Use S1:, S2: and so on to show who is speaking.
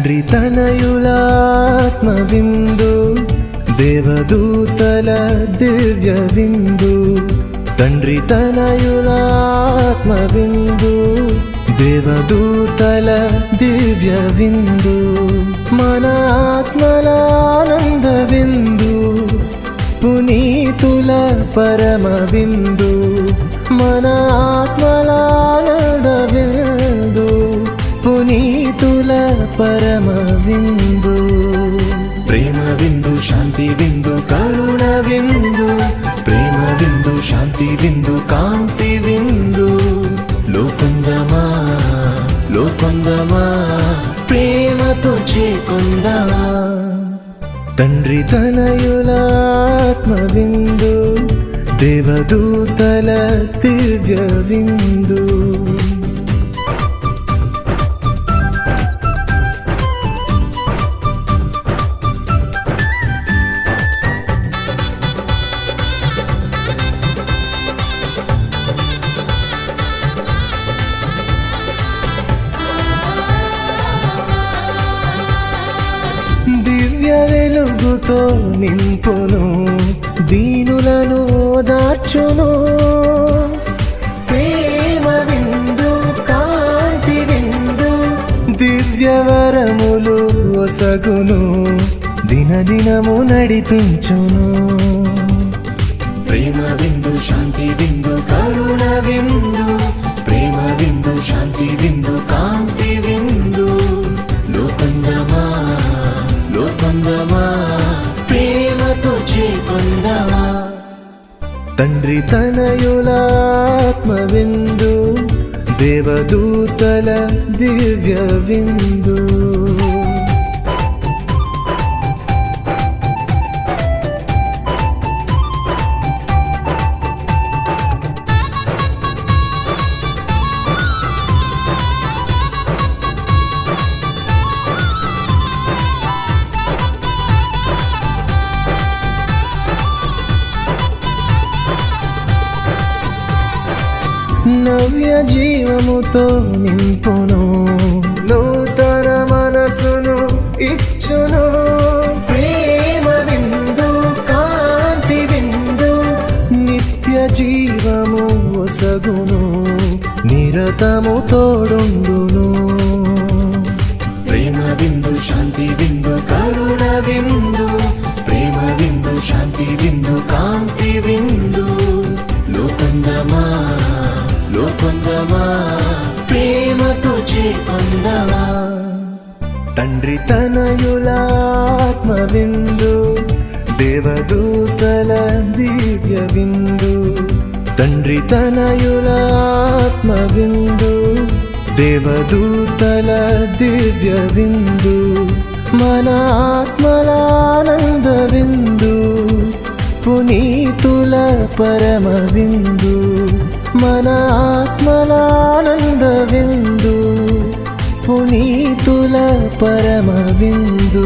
S1: తండ్రి తనయుల ఆత్మ విందు, దేవదూతల దివ్య విందు. తండ్రి తనయుల ఆత్మ విందు, దేవదూతల దివ్య విందు. మన ఆత్మల ఆనంద విందు, పునీతుల పరమ విందు. మన ఆత్మల ఆనంద విందు, పునీతుల పరమ విందు. ప్రేమ విందు, శాంతి విందు, కరుణ విందు. ప్రేమ విందు, శాంతి విందు, కాంతి విందు. లోకొందమా లోకొందమా, ప్రేమతో చేకొందమా. తండ్రి తనయుల ఆత్మ విందు, దేవదూతల దివ్య విందు. దివ్య వెలుగుతో నింపును, దీనులను ఓదార్చును. ప్రేమ విందు, కాంతి విందు, దివ్య వరములు ఒసగును, దినదినము నడిపించును. ప్రేమ విందు, శాంతి విందు, కరుణ విందు. ప్రేమ విందు, శాంతి విందు, కాంతి విందు. లోకొందమా లోకొందమా, ప్రేమతో చేకొందమా. తండ్రి తనయుల ఆత్మ విందు, దేవదూతల దివ్య విందు. నవ్య జీవముతో నింపును, నూతన మనసును ఇచ్చును. ప్రేమ విందు, కాంతి విందు, నిత్య జీవము ఒసగును, నిరతము తోడుండును. ప్రేమ విందు, శాంతి విందు, కరుణ విందు. ప్రేమ విందు, శాంతి విందు, కాంతి విందు. లోకొందమా లోకొందమా, ప్రేమతో చేకొందమా. తండ్రి తనయుల ఆత్మ విందు, దేవదూతల దివ్య విందు. తండ్రి తనయుల ఆత్మ విందు, దేవదూతల దివ్య విందు. మన ఆత్మల ఆనంద విందు, పునీతుల పరమ విందు. మన ఆత్మల ఆనంద విందు, పునీతుల పరమ విందు.